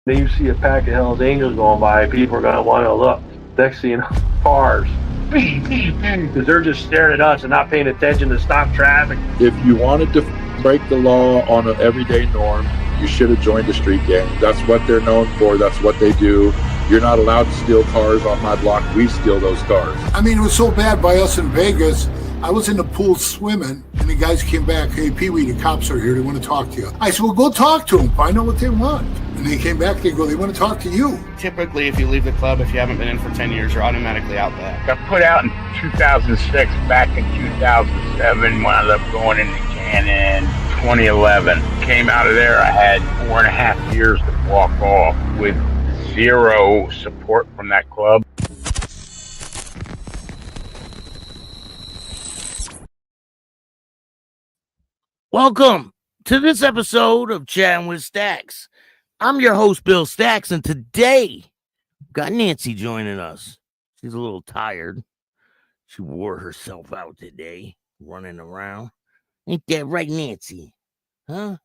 Then you see a pack of Hell's Angels going by, people are going to want to look. Next thing you know, cars, because they're just staring at us and not paying attention to stop traffic. If you wanted to break the law on an everyday norm, you should have joined the street gang. That's what they're known for. That's what they do. You're not allowed to steal cars on my block. We steal those cars. I mean, it was so bad by us in Vegas. I was in the pool swimming, and the guys came back. Hey, Pee-wee, the cops are here. They want to talk to you. I said, well, go talk to them. Find out what they want. And they came back. They go, they want to talk to you. Typically, if you leave the club, if you haven't been in for 10 years, you're automatically out back. Got put out in 2006. Back in 2007, wound up going into Cannon. 2011. Came out of there, I had 4.5 years to walk off with zero support from that club. Welcome to this episode of Chattin with Staxx. I'm your host, Bill Staxx, and today we've got Nancy joining us. She's a little tired. She wore herself out today, running around. Ain't that right, Nancy? Huh?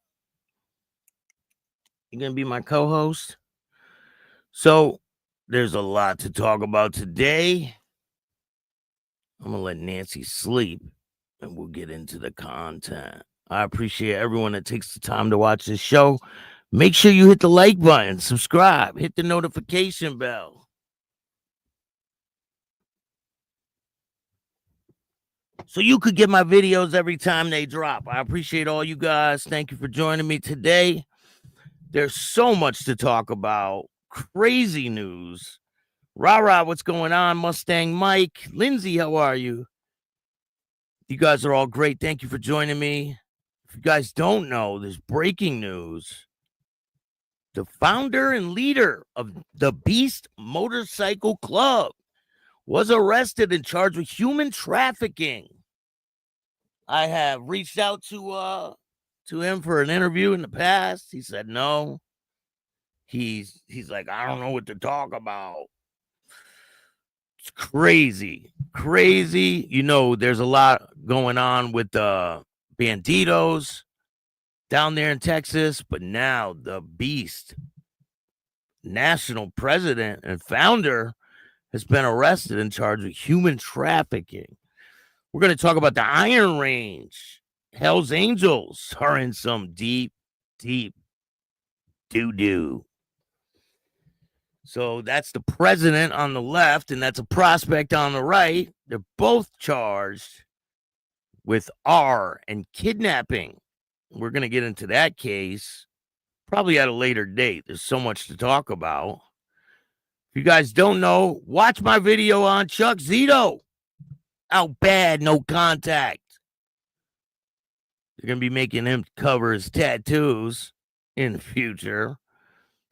You gonna be my co-host? So, there's a lot to talk about today. I'm gonna let Nancy sleep, and we'll get into the content. I appreciate everyone that takes the time to watch this show. Make sure you hit the like button, subscribe, hit the notification bell. So you could get my videos every time they drop. I appreciate all you guys. Thank you for joining me today. There's so much to talk about. Crazy news. Rah-rah, what's going on? Mustang Mike. Lindsay, how are you? You guys are all great. Thank you for joining me. If you guys don't know, there's breaking news. The founder and leader of the Beast Motorcycle Club was arrested and charged with human trafficking. I have reached out to him for an interview in the past. He said no. He's like, I don't know what to talk about. It's crazy. You know, there's a lot going on with the banditos down there in Texas, but now the Beast national president and founder has been arrested and charged with human trafficking. We're going to talk about the Iron Range. Hell's Angels are in some deep doo-doo. So that's the president on the left, and that's a prospect on the right. They're both charged with R and kidnapping. We're going to get into that case probably at a later date. There's so much to talk about. If you guys don't know, watch my video on Chuck Zito. Out bad, no contact. They're going to be making him cover his tattoos in the future.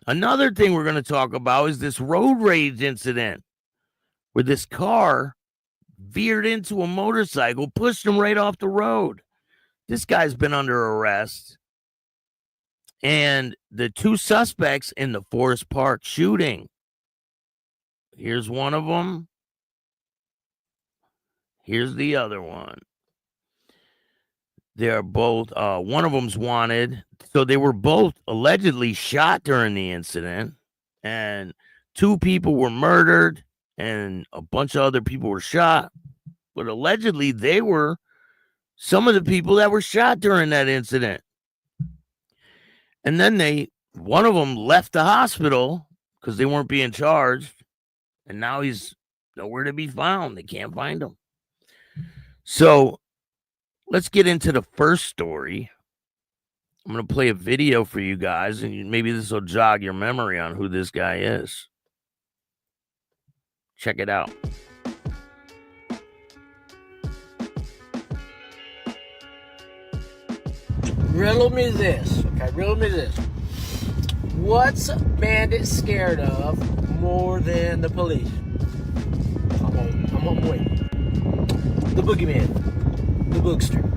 Another thing we're going to talk about is this road rage incident where this car veered into a motorcycle, pushed him right off the road. This guy's been under arrest. And the two suspects in the Forest Park shooting. Here's one of them. Here's the other one. They're both, one of them's wanted. So they were both allegedly shot during the incident. And 2 people were murdered and a bunch of other people were shot. But allegedly they were some of the people that were shot during that incident. And then one of them left the hospital because they weren't being charged. And now he's nowhere to be found. They can't find him. So let's get into the first story. I'm going to play a video for you guys, and maybe this will jog your memory on who this guy is. Check it out. Riddle me this, okay? Riddle me this. What's Bandit scared of more than the police? I'm on wait. The boogeyman. The boogster.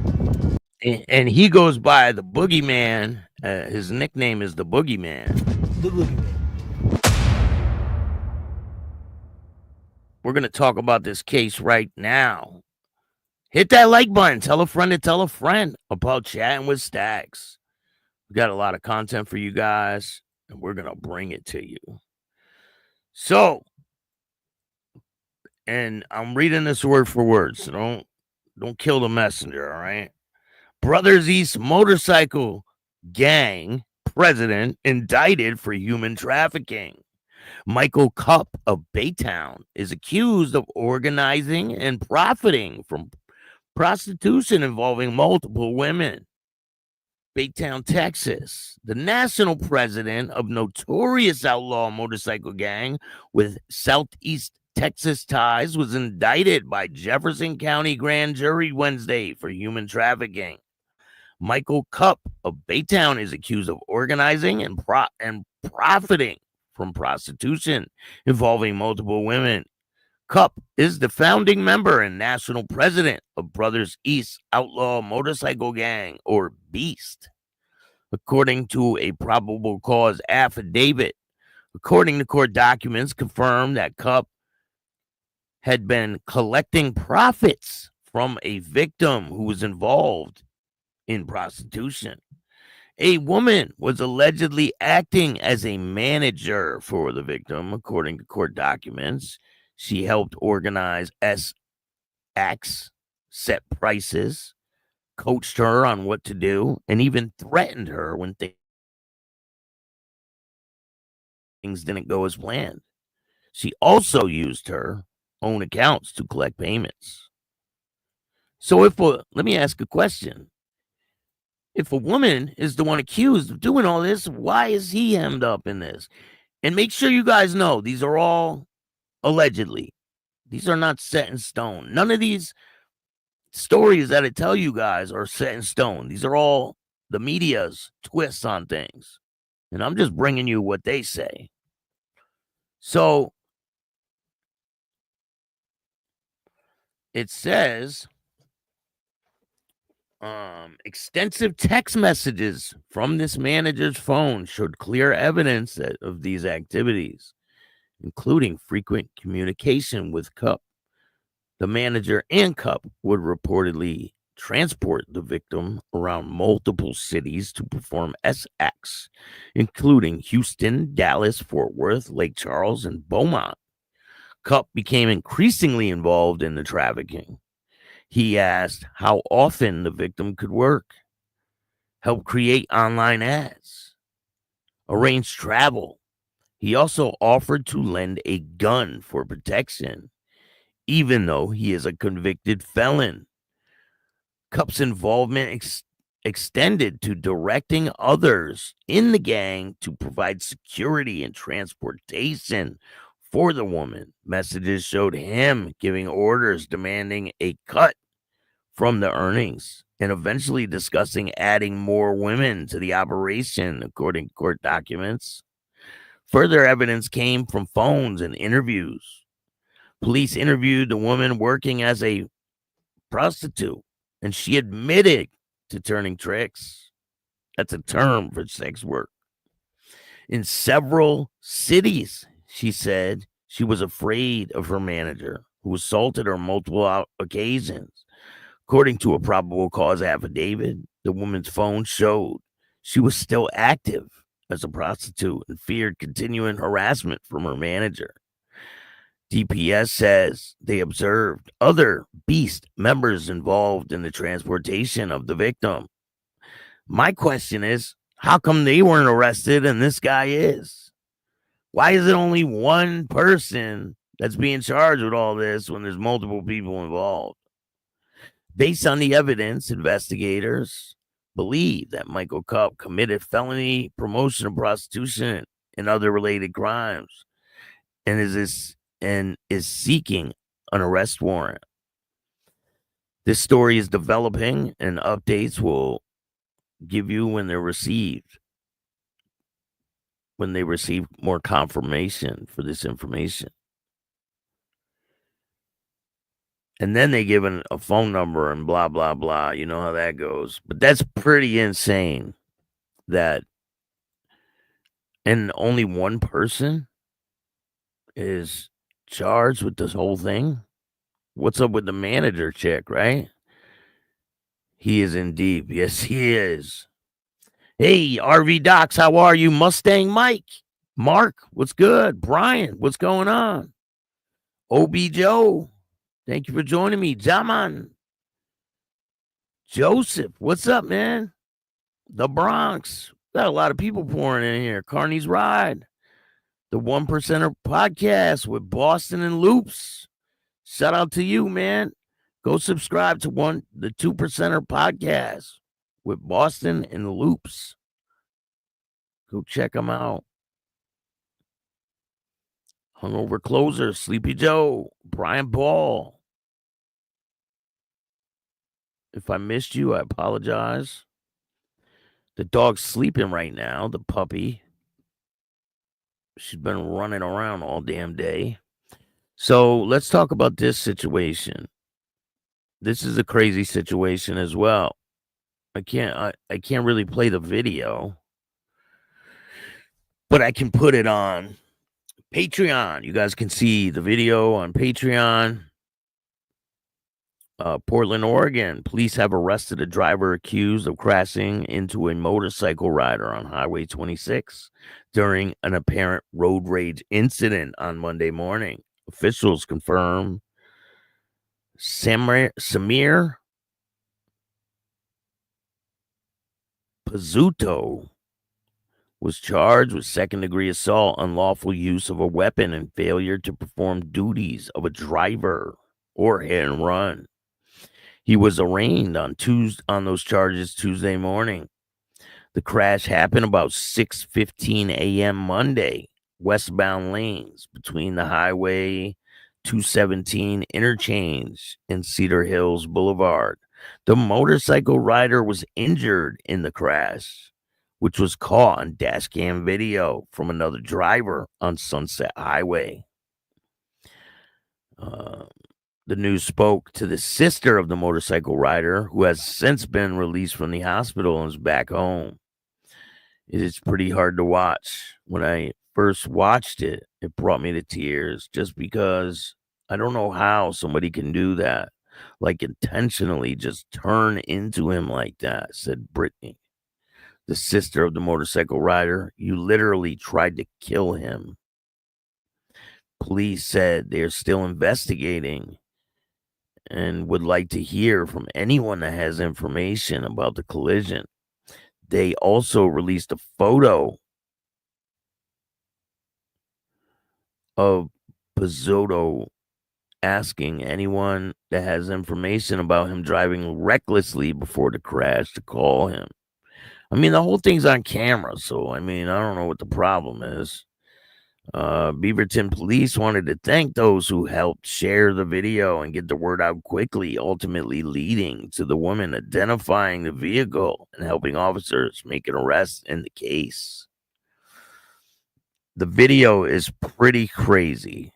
And he goes by the Boogeyman. His nickname is the Boogeyman. The boogeyman. We're going to talk about this case right now. Hit that like button. Tell a friend to tell a friend about Chattin with Staxx. We got a lot of content for you guys. and we're going to bring it to you. So, and I'm reading this word for word, so don't kill the messenger, all right? Brothers East motorcycle gang president indicted for human trafficking. Michael Cupp of Baytown is accused of organizing and profiting from prostitution involving multiple women. Baytown, Texas. The national president of notorious outlaw motorcycle gang with Southeast Texas ties was indicted by Jefferson County grand jury Wednesday for human trafficking. Michael Cupp of Baytown is accused of organizing and profiting from prostitution involving multiple women. Cupp is the founding member and national president of Brothers East Outlaw Motorcycle Gang, or BEAST, according to a probable cause affidavit. According to court documents, confirmed that Cupp had been collecting profits from a victim who was involved in prostitution. A woman was allegedly acting as a manager for the victim, according to court documents. She helped organize Staxx, set prices, coached her on what to do, and even threatened her when things didn't go as planned. She also used her own accounts to collect payments. So let me ask a question. If a woman is the one accused of doing all this, why is he hemmed up in this? And make sure you guys know these are all allegedly. These are not set in stone. None of these stories that I tell you guys are set in stone. These are all the media's twists on things. And I'm just bringing you what they say. So it says extensive text messages from this manager's phone showed clear evidence of these activities, including frequent communication with Cupp. The manager and Cupp would reportedly transport the victim around multiple cities to perform acts, including Houston, Dallas, Fort Worth, Lake Charles, and Beaumont. Cupp became increasingly involved in the trafficking. He asked how often the victim could work, help create online ads, arrange travel. He also offered to lend a gun for protection, even though he is a convicted felon. Cupp's involvement extended to directing others in the gang to provide security and transportation for the woman. Messages showed him giving orders demanding a cut from the earnings and eventually discussing adding more women to the operation, according to court documents. Further evidence came from phones and interviews. Police interviewed the woman working as a prostitute, and she admitted to turning tricks. That's a term for sex work. In several cities, she said she was afraid of her manager, who assaulted her on multiple occasions. According to a probable cause affidavit, the woman's phone showed she was still active as a prostitute and feared continuing harassment from her manager. DPS says they observed other BEAST members involved in the transportation of the victim. My question is, how come they weren't arrested and this guy is? Why is it only one person that's being charged with all this when there's multiple people involved? Based on the evidence, investigators believe that Michael Cupp committed felony promotion of prostitution and other related crimes and is seeking an arrest warrant. This story is developing, and updates will give you when they're received, when they receive more confirmation for this information. And then they give a phone number and blah, blah, blah. You know how that goes. But that's pretty insane that, and only one person is charged with this whole thing. What's up with the manager chick, right? He is in deep. Yes, he is. Hey, RV Docs, how are you? Mustang Mike. Mark, what's good? Brian, what's going on? OB Joe, thank you for joining me. Jaman. Joseph, what's up, man? The Bronx. Got a lot of people pouring in here. Carney's Ride. The One Percenter Podcast with Boston and Loops. Shout out to you, man. Go subscribe to the 2%er Podcast with Boston and Loops. Go check them out. Hungover Closer, Sleepy Joe, Brian Ball. If I missed you, I apologize. The dog's sleeping right now, the puppy. She's been running around all damn day. So let's talk about this situation. This is a crazy situation as well. I can't really play the video, but I can put it on Patreon. You guys can see the video on Patreon. Portland, Oregon. Police have arrested a driver accused of crashing into a motorcycle rider on Highway 26 during an apparent road rage incident on Monday morning. Officials confirm Samir Pizzuto was charged with second-degree assault, unlawful use of a weapon, and failure to perform duties of a driver or hit and run. He was arraigned on those charges Tuesday morning. The crash happened about 6:15 a.m. Monday, westbound lanes between the Highway 217 interchange and Cedar Hills Boulevard. The motorcycle rider was injured in the crash, which was caught on dash cam video from another driver on Sunset Highway. The news spoke to the sister of the motorcycle rider, who has since been released from the hospital and is back home. It is pretty hard to watch. When I first watched it, it brought me to tears just because I don't know how somebody can do that. Like intentionally just turn into him like that, said Brittany, the sister of the motorcycle rider. You literally tried to kill him. Police said they're still investigating and would like to hear from anyone that has information about the collision. They also released a photo of Pizzuto asking anyone that has information about him driving recklessly before the crash to call him. I mean, the whole thing's on camera, so I mean, I don't know what the problem is. Beaverton police wanted to thank those who helped share the video and get the word out quickly, ultimately leading to the woman identifying the vehicle and helping officers make an arrest in the case. The video is pretty crazy.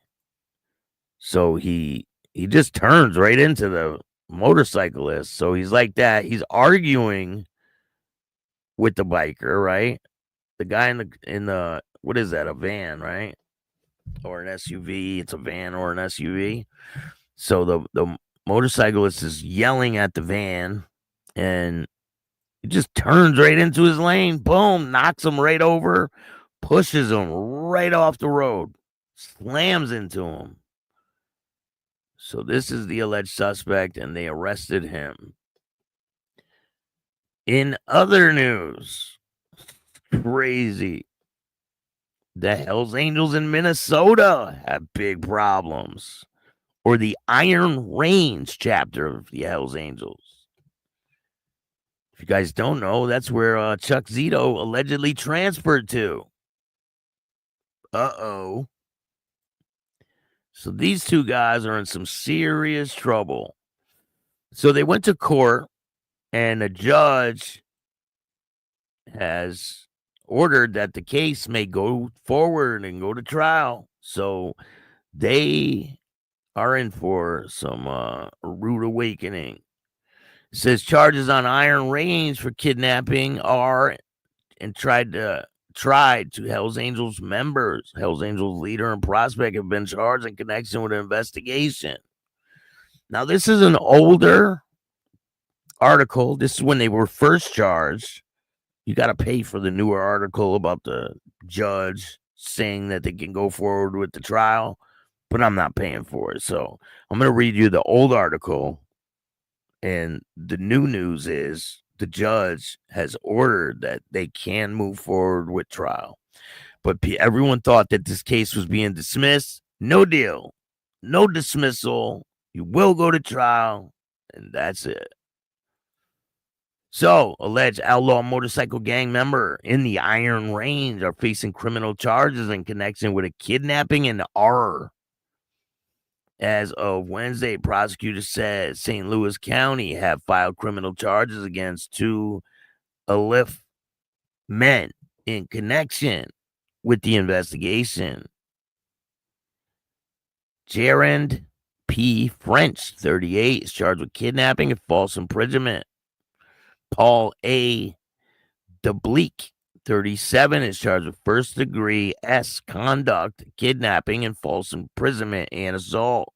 So he just turns right into the motorcyclist. So he's like that. He's arguing with the biker, right? The guy in the what is that? A van, right? Or an SUV. It's a van or an SUV. So the motorcyclist is yelling at the van, and he just turns right into his lane. Boom, knocks him right over, pushes him right off the road, slams into him. So this is the alleged suspect, and they arrested him. In other news, crazy. The Hells Angels in Minnesota have big problems. Or the Iron Range chapter of the Hells Angels. If you guys don't know, that's where Chuck Zito allegedly transferred to. Uh-oh. So these two guys are in some serious trouble. So they went to court, and a judge has ordered that the case may go forward and go to trial. So they are in for some rude awakening. It says charges on Iron Range for kidnapping are and tried to Hells Angels members. Hells Angels leader and prospect have been charged in connection with an investigation. Now, this is an older article. This is when they were first charged. You got to pay for the newer article about the judge saying that they can go forward with the trial, but I'm not paying for it. So I'm going to read you the old article. And the new news is the judge has ordered that they can move forward with trial. But everyone thought that this case was being dismissed. No deal. No dismissal. You will go to trial, and that's it. So, alleged outlaw motorcycle gang member in the Iron Range are facing criminal charges in connection with a kidnapping and R. As of Wednesday, prosecutors said St. Louis County have filed criminal charges against 2 Alif men in connection with the investigation. Gerard P. French, 38, is charged with kidnapping and false imprisonment. Paul A. DeBleek, 37, is charged with first-degree S conduct, kidnapping, and false imprisonment and assault.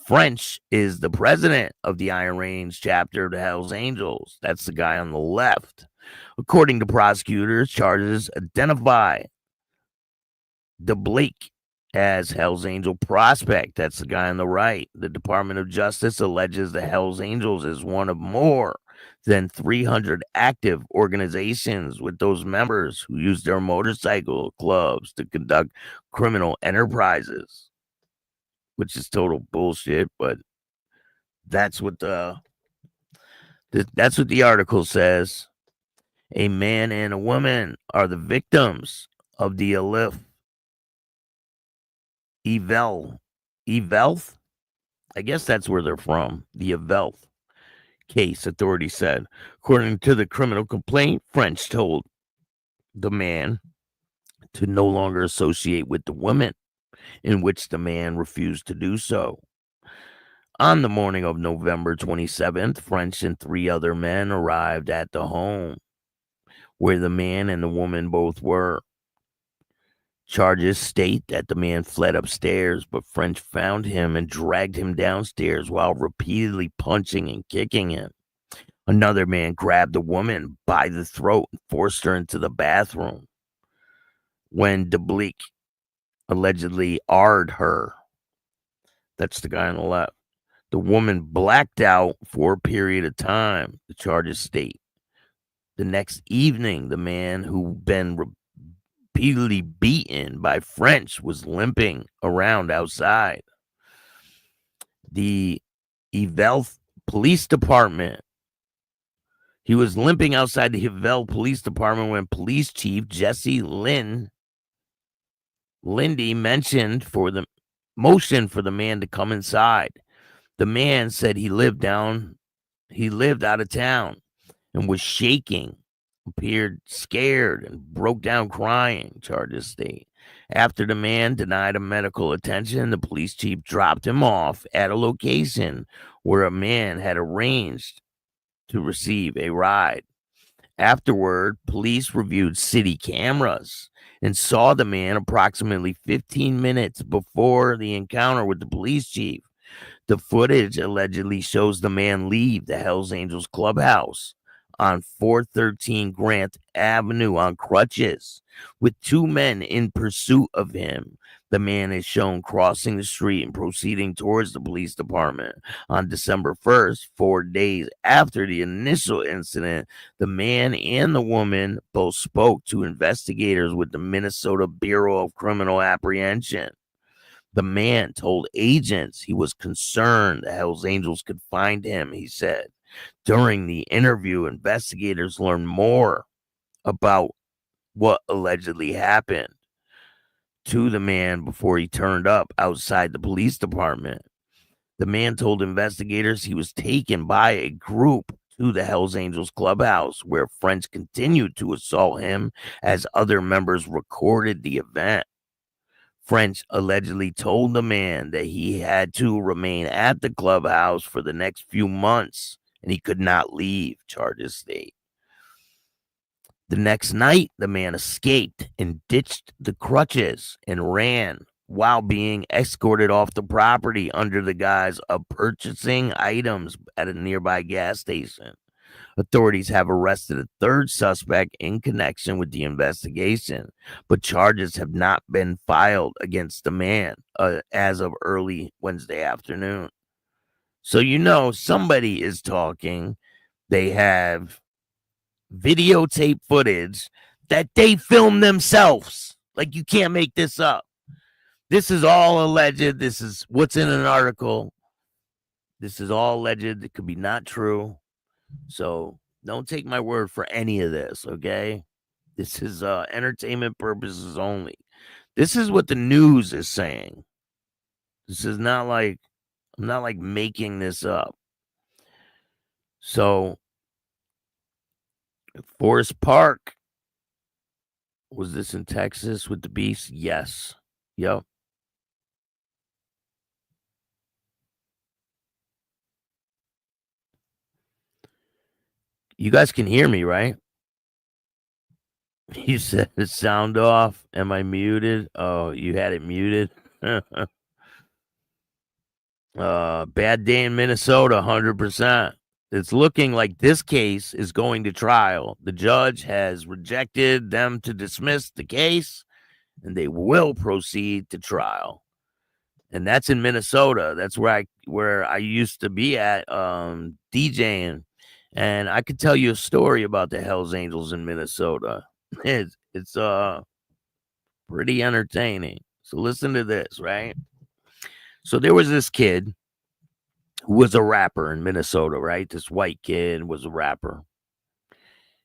French is the president of the Iron Range chapter of the Hells Angels. That's the guy on the left. According to prosecutors, charges identify DeBleek as Hells Angel prospect. That's the guy on the right. The Department of Justice alleges the Hells Angels is one of more than 300 active organizations with those members who use their motorcycle clubs to conduct criminal enterprises, which is total bullshit, but that's what the article says. A man and a woman are the victims of the Alif Evelth. I guess that's where they're from. The Evelth case, authorities said. According to the criminal complaint, French told the man to no longer associate with the woman, in which the man refused to do so. On the morning of November 27th, French and 3 other men arrived at the home where the man and the woman both were. Charges state that the man fled upstairs, but French found him and dragged him downstairs while repeatedly punching and kicking him. Another man grabbed the woman by the throat and forced her into the bathroom. When DeBleek allegedly R'd her, that's the guy on the left, the woman blacked out for a period of time, the charges state. The next evening, the man who'd been repeatedly beaten by French was limping around outside the Evelth Police Department. He was limping outside the Evelth Police Department when Police Chief Jesse Lindy motioned for the man to come inside. The man said he lived out of town and was shaking, appeared scared, and broke down crying, charges state. After the man denied him medical attention, the police chief dropped him off at a location where a man had arranged to receive a ride. Afterward, police reviewed city cameras and saw the man approximately 15 minutes before the encounter with the police chief. The footage allegedly shows the man leave the Hells Angels clubhouse on 413 Grant Avenue on crutches with 2 men in pursuit of him. The man is shown crossing the street and proceeding towards the police department. On December 1st, 4 days after the initial incident, the man and the woman both spoke to investigators with the Minnesota Bureau of Criminal Apprehension. The man told agents he was concerned the Hells Angels could find him, he said. During the interview, investigators learned more about what allegedly happened to the man before he turned up outside the police department. The man told investigators he was taken by a group to the Hells Angels clubhouse, where French continued to assault him as other members recorded the event. French allegedly told the man that he had to remain at the clubhouse for the next few months and he could not leave, charges state. The next night, the man escaped and ditched the crutches and ran while being escorted off the property under the guise of purchasing items at a nearby gas station. Authorities have arrested a third suspect in connection with the investigation, but charges have not been filed against the man as of early Wednesday afternoon. So, somebody is talking. They have videotape footage that they filmed themselves. Like, you can't make this up. This is all alleged. This is what's in an article. This is all alleged. It could be not true. So don't take my word for any of this, okay? This is entertainment purposes only. This is what the news is saying. This is not like, I'm not like making this up. So Forest Park, was this in Texas with the beast? Yes. Yep. You guys can hear me, right? You said the sound off. Am I muted? Oh, you had it muted. Bad day in Minnesota, 100%. It's looking like this case is going to trial. The judge has rejected them to dismiss the case, and they will proceed to trial. And that's in Minnesota. That's where I used to be at DJing. And I could tell you a story about the Hells Angels in Minnesota. It's pretty entertaining. So listen to this, right? So there was this kid who was a rapper in Minnesota, right? This white kid was a rapper.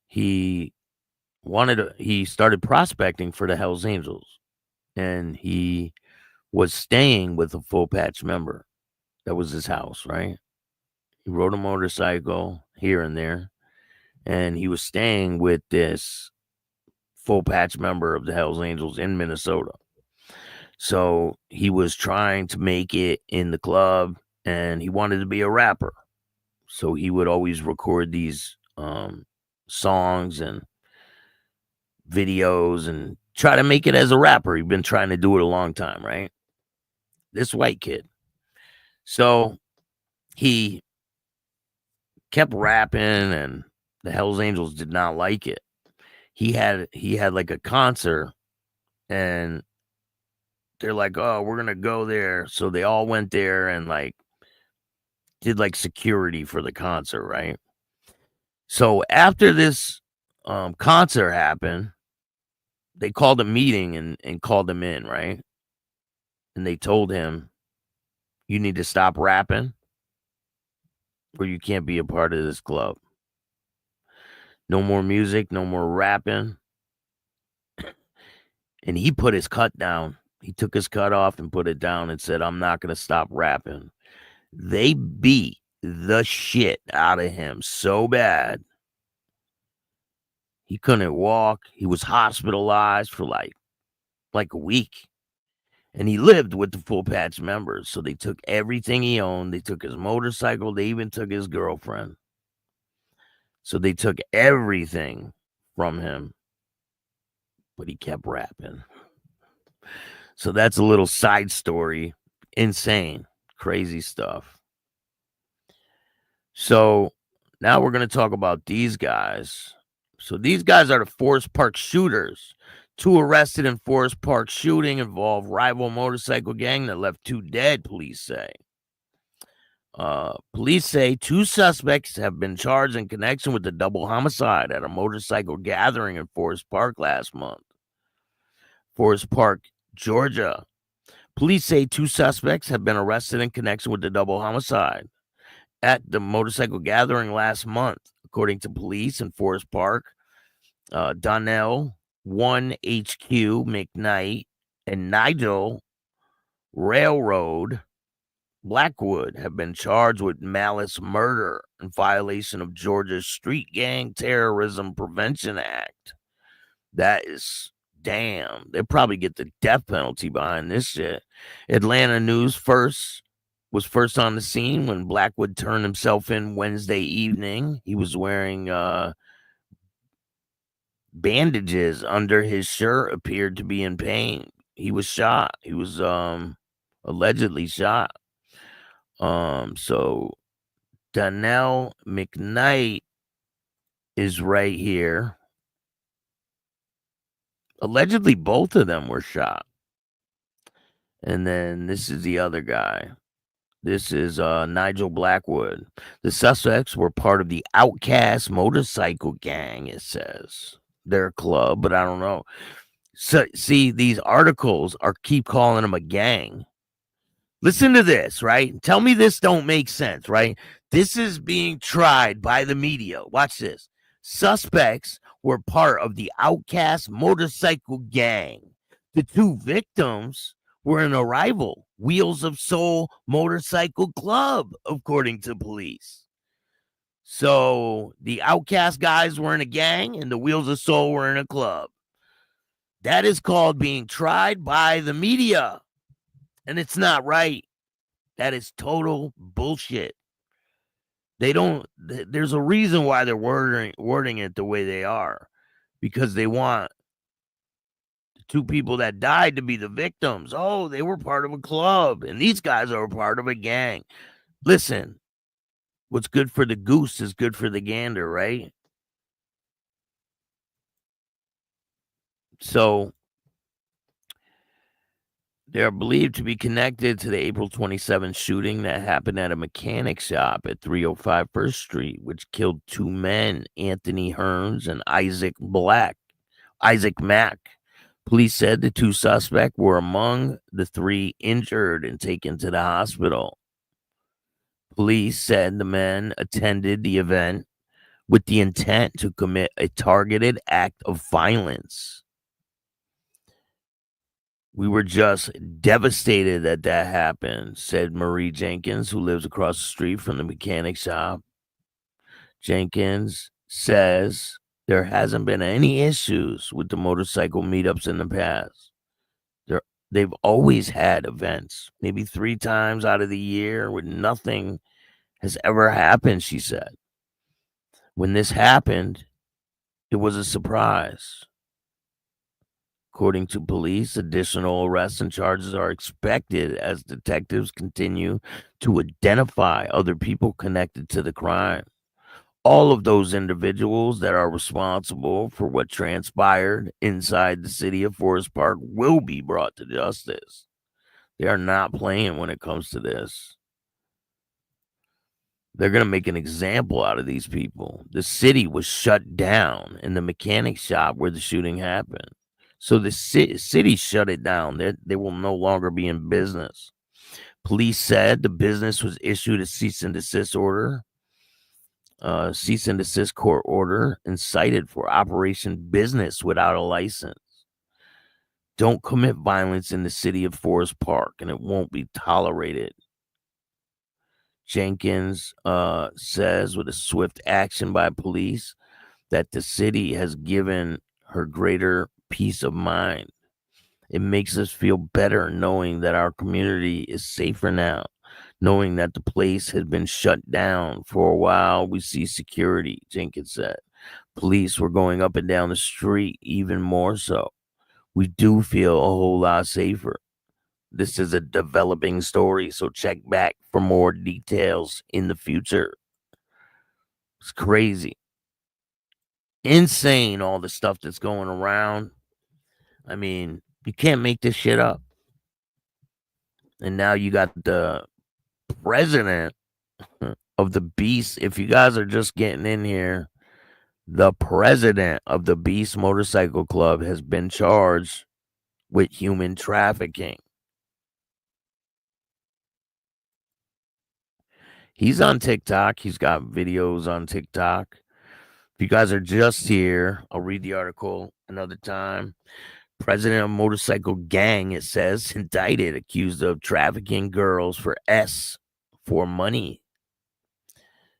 He started prospecting for the Hells Angels, and he was staying with a full patch member. That was his house, right? He rode a motorcycle here and there, and he was staying with this full patch member of the Hells Angels in Minnesota. So he was trying to make it in the club, and he wanted to be a rapper. So he would always record these songs and videos and try to make it as a rapper. He'd been trying to do it a long time, right? This white kid. So he kept rapping, and the Hells Angels did not like it. He had like a concert, and they're like, oh, we're gonna go there. So they all went there and like did like security for the concert, right? So after this concert happened, they called a meeting and called him in, right? And they told him, you need to stop rapping, or you can't be a part of this club. No more music, no more rapping. And he put his cut down. He took his cut off and put it down and said, I'm not going to stop rapping. They beat the shit out of him so bad. He couldn't walk. He was hospitalized for like a week. And he lived with the full patch members. So they took everything he owned. They took his motorcycle. They even took his girlfriend. So they took everything from him. But he kept rapping. So that's a little side story. Insane. Crazy stuff. So now we're going to talk about these guys. So these guys are the Forest Park shooters. 2 arrested in Forest Park shooting involved rival motorcycle gang that left 2 dead, police say. Police say 2 suspects have been charged in connection with the double homicide at a motorcycle gathering in Forest Park last month. Forest Park, Georgia. Police say 2 suspects have been arrested in connection with the double homicide at the motorcycle gathering last month, according to police in Forest Park. Donnell, 1 HQ, McKnight, and Nigel Railroad Blackwood have been charged with malice murder in violation of Georgia's Street Gang Terrorism Prevention Act. That is damn. They'll probably get the death penalty behind this shit. Atlanta News was first on the scene when Blackwood turned himself in Wednesday evening. He was wearing bandages under his shirt, appeared to be in pain. He was shot. He was allegedly shot. So Donnell McKnight is right here. Allegedly, both of them were shot. And then this is the other guy. This is Nigel Blackwood. The suspects were part of the Outcast motorcycle gang, it says. They're a club, but I don't know. So, see, these articles keep calling them a gang. Listen to this, right? Tell me this don't make sense, right? This is being tried by the media. Watch this. Suspects were part of the Outcast motorcycle gang. The two victims were in a rival, Wheels of Soul Motorcycle Club, according to police. So the Outcast guys were in a gang and the Wheels of Soul were in a club. That is called being tried by the media. And it's not right. That is total bullshit. There's a reason why they're wording it the way they are. Because they want the two people that died to be the victims. Oh, they were part of a club. And these guys are part of a gang. Listen, what's good for the goose is good for the gander, right? So they are believed to be connected to the April 27th shooting that happened at a mechanic shop at 305 First Street, which killed two men, Anthony Hearns and Isaac Mack. Police said the two suspects were among the three injured and taken to the hospital. Police said the men attended the event with the intent to commit a targeted act of violence. We were just devastated that happened, said Marie Jenkins, who lives across the street from the mechanic shop. Jenkins says there hasn't been any issues with the motorcycle meetups in the past. They've always had events, maybe 3 times out of the year, where nothing has ever happened, she said. When this happened, it was a surprise. According to police, additional arrests and charges are expected as detectives continue to identify other people connected to the crime. All of those individuals that are responsible for what transpired inside the city of Forest Park will be brought to justice. They are not playing when it comes to this. They're going to make an example out of these people. The city was shut down in the mechanic shop where the shooting happened. So the city shut it down. They will no longer be in business. Police said the business was issued a cease and desist order, cease and desist court order, and cited for operation business without a license. Don't commit violence in the city of Forest Park, and it won't be tolerated. Jenkins says with a swift action by police that the city has given her greater peace of mind. It makes us feel better knowing that our community is safer now, knowing that the place has been shut down for a while. We see security, Jenkins said. Police were going up and down the street even more so. We do feel a whole lot safer. This is a developing story, so check back for more details in the future. It's crazy. Insane, all the stuff that's going around. I mean, you can't make this shit up. And now you got the president of the Beast. If you guys are just getting in here, the president of the Beast Motorcycle Club has been charged with human trafficking. He's on TikTok. He's got videos on TikTok. If you guys are just here, I'll read the article another time. President of motorcycle gang, it says, indicted, accused of trafficking girls for money.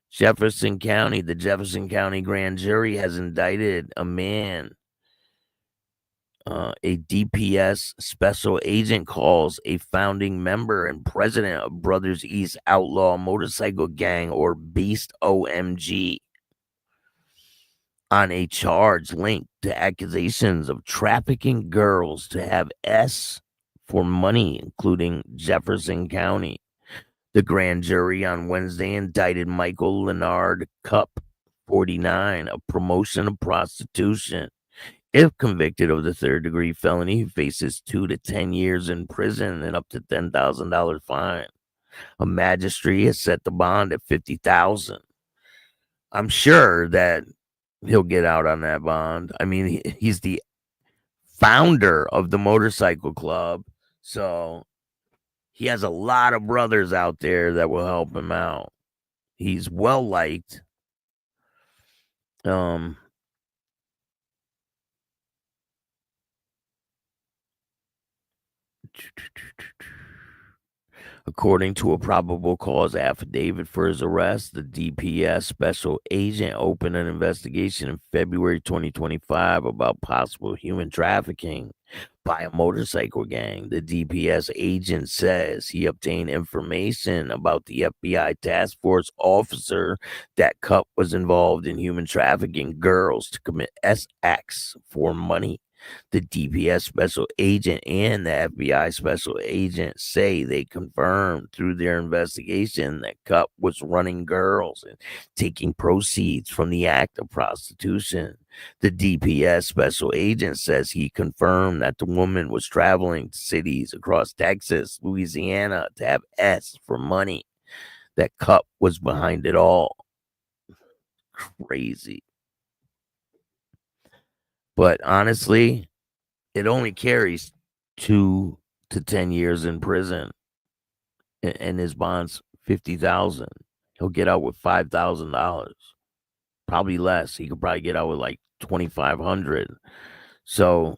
Jefferson County, the Jefferson County grand jury has indicted a man, a DPS special agent calls a founding member and president of Brothers East Outlaw Motorcycle Gang, or Beast OMG, on a charge linked to accusations of trafficking girls to have for money, including Jefferson County. The grand jury on Wednesday indicted Michael Leonard Cupp, 49 of promotion of prostitution. If convicted of the third-degree felony, he faces 2 to 10 years in prison and up to $10,000 fine. A magistrate has set the bond at $50,000. I'm sure that he'll get out on that bond. I mean, he's the founder of the motorcycle club, so he has a lot of brothers out there that will help him out. He's well liked. According to a probable cause affidavit for his arrest, the DPS special agent opened an investigation in February 2025 about possible human trafficking by a motorcycle gang. The DPS agent says he obtained information about the FBI task force officer that Cupp was involved in human trafficking girls to commit acts for money. The DPS special agent and the FBI special agent say they confirmed through their investigation that Cupp was running girls and taking proceeds from the act of prostitution. The DPS special agent says he confirmed that the woman was traveling to cities across Texas, Louisiana to have S for money, that Cupp was behind it all. Crazy. But honestly, it only carries 2 to 10 years in prison, and his bond's $50,000. He'll get out with $5,000, probably less. He could probably get out with like $2,500. So,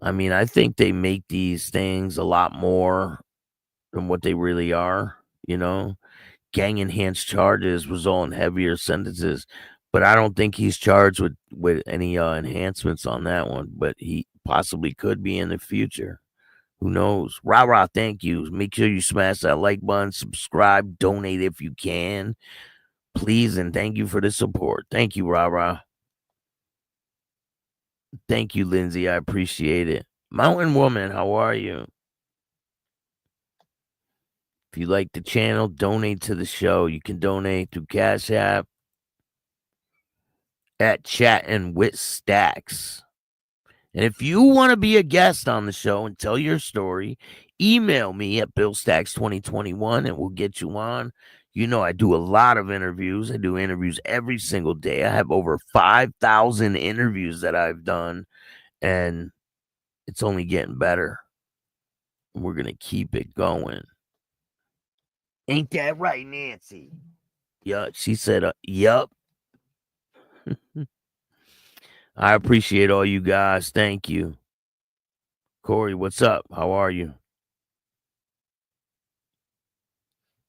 I mean, I think they make these things a lot more than what they really are. You know, gang enhanced charges result in heavier sentences. But I don't think he's charged with any enhancements on that one. But he possibly could be in the future. Who knows? Rah, thank you. Make sure you smash that like button, subscribe, donate if you can. Please, and thank you for the support. Thank you, Rah. Thank you, Lindsay. I appreciate it. Mountain Woman, how are you? If you like the channel, donate to the show. You can donate through Cash App at Chattin with Staxx. And if you want to be a guest on the show and tell your story, email me at BillStaxx2021 and we'll get you on. You know, I do a lot of interviews. I do interviews every single day. I have over 5,000 interviews that I've done, and it's only getting better. We're going to keep it going. Ain't that right, Nancy? Yeah, she said, yup. I appreciate all you guys. Thank you. Corey, what's up? How are you?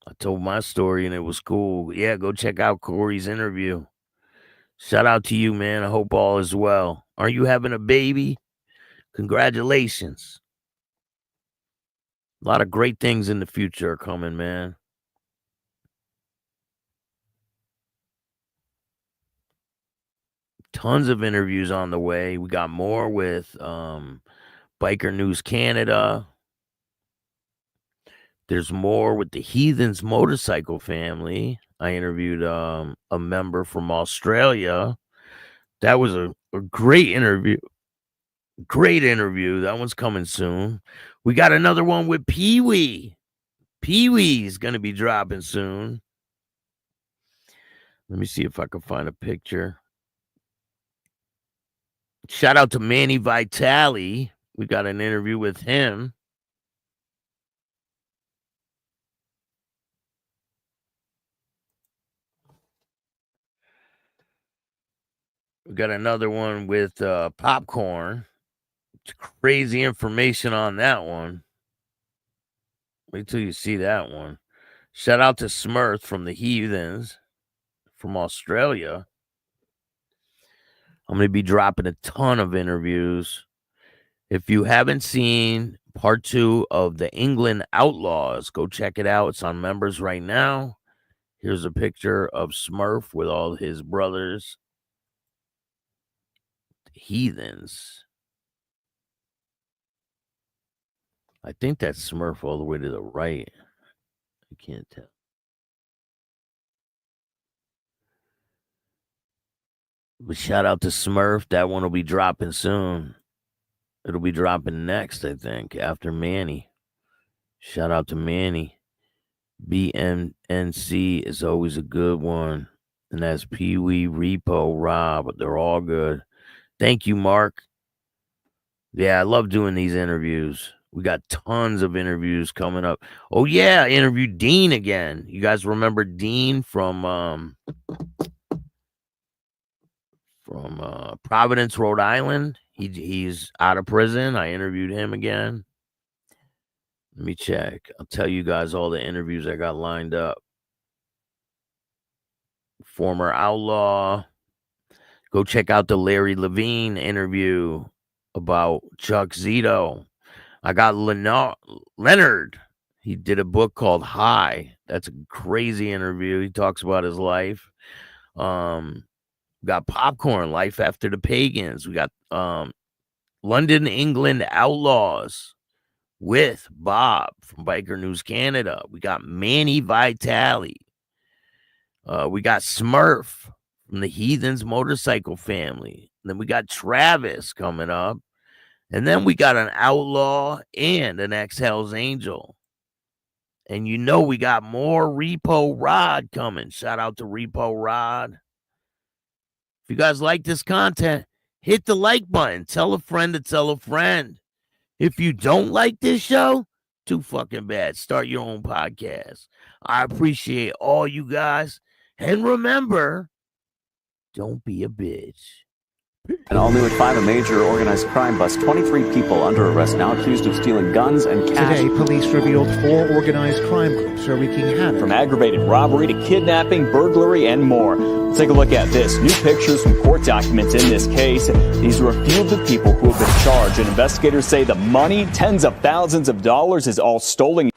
I told my story and it was cool. Yeah, go check out Corey's interview. Shout out to you, man. I hope all is well. Are you having a baby? Congratulations. A lot of great things in the future are coming, man. Tons of interviews on the way. We got more with Biker News Canada. There's more with the Heathens Motorcycle family. I interviewed a member from Australia. That was a great interview. Great interview. That one's coming soon. We got another one with Pee-wee. Pee-wee's going to be dropping soon. Let me see if I can find a picture. Shout out to Manny Vitale. We got an interview with him. We got another one with Popcorn. It's crazy information on that one. Wait till you see that one. Shout out to Smurth from the Heathens from Australia. I'm going to be dropping a ton of interviews. If you haven't seen part 2 of the England Outlaws, go check it out. It's on members right now. Here's a picture of Smurf with all his brothers. The Heathens. I think that's Smurf all the way to the right. I can't tell. But shout out to Smurf. That one will be dropping soon. It'll be dropping next, I think, after Manny. Shout out to Manny. BMNC is always a good one. And that's Pee Wee, Repo, Rob. They're all good. Thank you, Mark. Yeah, I love doing these interviews. We got tons of interviews coming up. Oh, yeah, I interviewed Dean again. You guys remember Dean from Providence, Rhode Island? He's out of prison. I interviewed him again. Let me check. I'll tell you guys all the interviews I got lined up. Former Outlaw. Go check out the Larry Levine interview about Chuck Zito. I got Leonard. He did a book called High. That's a crazy interview. He talks about his life. Got Popcorn, Life After the Pagans. We got London, England Outlaws with Bob from Biker News Canada. We got Manny Vitale. We got Smurf from the Heathens Motorcycle Family. And then we got Travis coming up. And then we got an Outlaw and an ex-Hell's Angel. And you know we got more Repo Rod coming. Shout out to Repo Rod. If you guys like this content, hit the like button. Tell a friend to tell a friend. If you don't like this show, too fucking bad. Start your own podcast. I appreciate all you guys. And remember, don't be a bitch. And all new at 5, a major organized crime bust. 23 people under arrest now accused of stealing guns and cash. Today, police revealed 4 organized crime groups are wreaking havoc. From aggravated robbery to kidnapping, burglary, and more. Let's take a look at this. New pictures from court documents in this case. These are a few of the people who have been charged. And investigators say the money, tens of thousands of dollars, is all stolen.